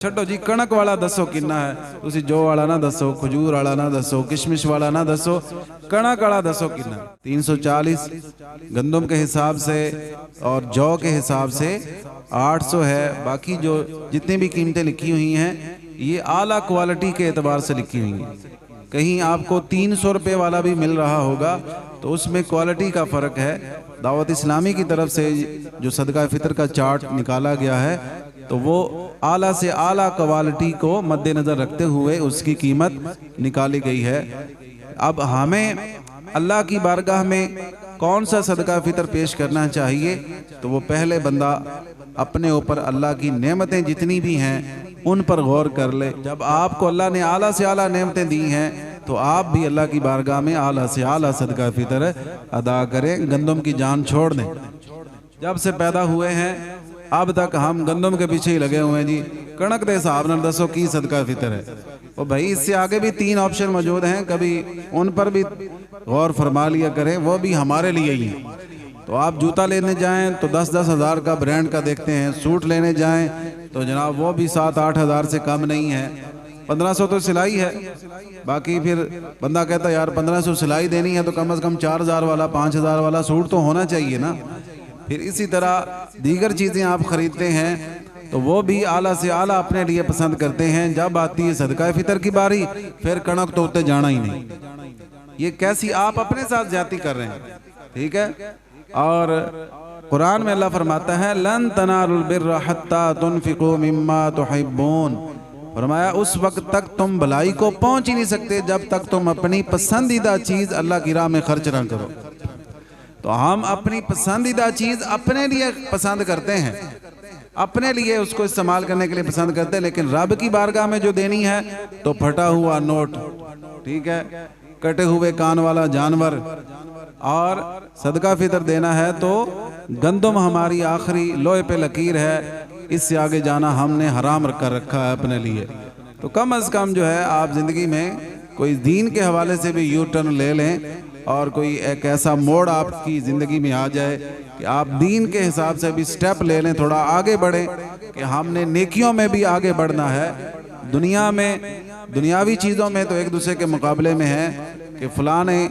چھڈو جی کنک والا دسو کنا ہے، تسی جو والا نہ دسو، کھجور والا نہ دسو، کشمش والا نہ دسو، کنک والا دسو کنا ہے۔ 340 گندم کے حساب سے اور جو کے حساب سے 800 ہے۔ باقی جو جتنے بھی قیمتیں لکھی ہوئی ہیں یہ اعلیٰ کوالٹی کے اعتبار سے لکھی ہوئی ہیں۔ کہیں آپ کو 300 روپے والا بھی مل رہا ہوگا تو اس میں کوالٹی کا فرق ہے۔ دعوت اسلامی کی طرف سے جو صدقہ فطر کا چارٹ نکالا گیا ہے تو وہ اعلیٰ سے اعلیٰ کوالٹی کو مد نظر رکھتے ہوئے اس کی قیمت نکالی گئی ہے۔ اب ہمیں اللہ کی بارگاہ میں کون سا صدقہ فطر پیش کرنا چاہیے، تو وہ پہلے بندہ اپنے اوپر اللہ کی نعمتیں جتنی بھی ہیں ان پر غور کر لے۔ جب آپ کو اللہ نے اعلیٰ سے اعلیٰ نعمتیں دی ہیں تو آپ بھی اللہ کی بارگاہ میں اعلیٰ سے اعلیٰ صدقہ فطر ادا کریں، گندم کی جان چھوڑ دیں۔ جب سے پیدا ہوئے ہیں اب تک ہم گندم کے پیچھے ہی لگے ہوئے ہیں جی، کنک دے صاحب نے دسو کی صدقہ فطر ہے۔ اور بھائی اس سے آگے بھی 3 آپشن موجود ہیں، کبھی ان پر بھی غور فرما لیا کریں، وہ بھی ہمارے لیے ہی ہیں۔ تو آپ جوتا لینے جائیں تو 10-10 ہزار کا برانڈ کا دیکھتے ہیں، سوٹ لینے جائیں تو جناب وہ بھی 7-8 ہزار سے کم نہیں ہے۔ 1500 تو سلائی ہے، باقی پھر بندہ کہتا ہے یار 1500 سلائی دینی ہے تو کم از کم 4000 والا 5000 والا سوٹ تو ہونا چاہیے نا۔ پھر اسی طرح دیگر چیزیں آپ خریدتے ہیں تو وہ بھی اعلیٰ سے اعلیٰ اپنے لیے پسند کرتے ہیں۔ جب آتی ہے صدقہ فطر کی باری پھر کنک تو اتے جانا ہی نہیں۔ یہ کیسی آپ اپنے ساتھ زیادتی کر رہے ہیں، ٹھیک ہے۔ اور قرآن میں اللہ فرماتا ہے لن تنالوا البر حتى تنفقوا مما تحبون، فرمایا اس وقت تک تم بھلائی کو پہنچ ہی نہیں سکتے جب تک تم اپنی پسندیدہ چیز اللہ کی راہ میں خرچ نہ کرو۔ تو ہم اپنی پسندیدہ چیز اپنے لیے پسند کرتے ہیں، اپنے لیے اس کو استعمال کرنے کے لیے پسند کرتے ہیں، لیکن رب کی بارگاہ میں جو دینی ہے تو پھٹا ہوا نوٹ، ٹھیک ہے، کٹے ہوئے کان والا جانور، اور صدقہ فطر دینا ہے تو گندم ہماری آخری لوہے پہ لکیر ہے، اس سے آگے جانا ہم نے حرام کر رکھا ہے اپنے لیے۔ تو کم از کم جو ہے آپ زندگی میں کوئی دین کے حوالے سے بھی یو ٹرن لے لیں، اور کوئی ایک ایسا موڑ آپ کی زندگی میں آ جائے کہ آپ دین کے حساب سے بھی سٹیپ لے لیں، تھوڑا آگے بڑھیں کہ ہم نے نیکیوں میں بھی آگے بڑھنا ہے۔ دنیا میں دنیاوی چیزوں میں تو ایک دوسرے کے مقابلے میں ہے کہ فلاں نے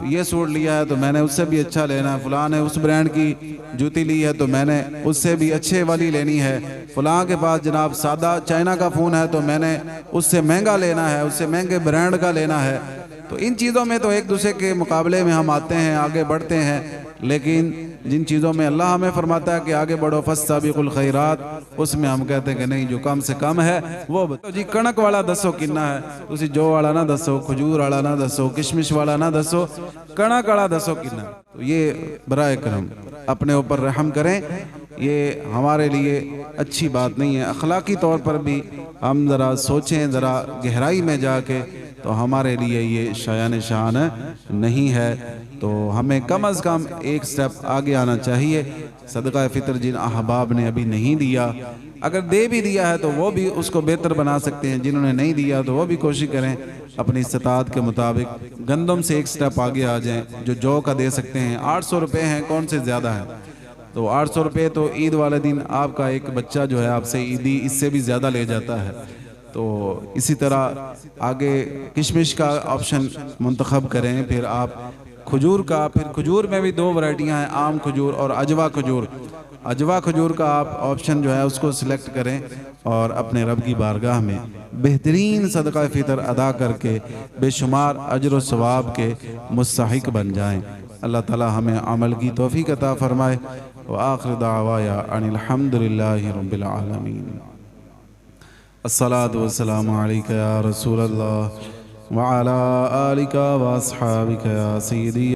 یہ سوٹ لیا ہے تو میں نے اس سے بھی اچھا لینا ہے، فلاں نے اس برانڈ کی جوتی لی ہے تو میں نے اس سے بھی اچھے والی لینی ہے، فلاں کے پاس جناب سادہ چائنا کا فون ہے تو میں نے اس سے مہنگا لینا ہے، اس سے مہنگے برانڈ کا لینا ہے۔ تو ان چیزوں میں تو ایک دوسرے کے مقابلے میں ہم آتے ہیں، آگے بڑھتے ہیں، لیکن جن چیزوں میں اللہ ہمیں فرماتا ہے کہ آگے بڑھو فاستبقوا الخیرات، اس میں ہم کہتے ہیں کہ نہیں جو کم سے کم ہے وہ جی کنک والا دسو کنا ہے، تسی جو والا نہ دسو، کھجور والا نہ دسو، کشمش والا نہ دسو، کنک والا دسو کنا۔ تو یہ برائے کرم اپنے اوپر رحم کریں، یہ ہمارے لیے اچھی بات نہیں ہے۔ اخلاقی طور پر بھی ہم ذرا سوچیں، ذرا گہرائی میں جا کے، تو ہمارے لیے یہ شایان شان نہیں ہے۔ تو ہمیں کم از کم ایک سٹیپ آگے آنا چاہیے۔ صدقہ فطر جن احباب نے ابھی نہیں دیا، اگر دے بھی دیا ہے تو وہ بھی اس کو بہتر بنا سکتے ہیں، جنہوں نے نہیں دیا تو وہ بھی کوشش کریں اپنی استطاعت کے مطابق گندم سے ایک سٹیپ آگے آ جائیں، جو کا دے سکتے ہیں۔ 800 روپے ہیں، کون سے زیادہ ہیں؟ تو 800 روپے تو عید والے دن آپ کا ایک بچہ جو ہے آپ سے عیدی اس سے بھی زیادہ لے جاتا ہے۔ تو اسی طرح آگے کشمش کا آپشن منتخب کریں، پھر آپ کھجور کا، پھر کھجور میں بھی 2 ورائٹیاں ہیں، عام کھجور اور اجوا کھجور۔ اجوا کھجور کا آپ آپشن جو ہے اس کو سلیکٹ کریں اور اپنے رب کی بارگاہ میں بہترین صدقہ فطر ادا کر کے بے شمار اجر و ثواب کے مستحق بن جائیں۔ اللہ تعالی ہمیں عمل کی توفیق عطا فرمائے۔ وآخر دعوایا ان الحمدللہ رب العالمین۔ الصلاة والسلام علیکہ یا رسول اللہ وعلی آلکہ واصحابکہ یا سیدی۔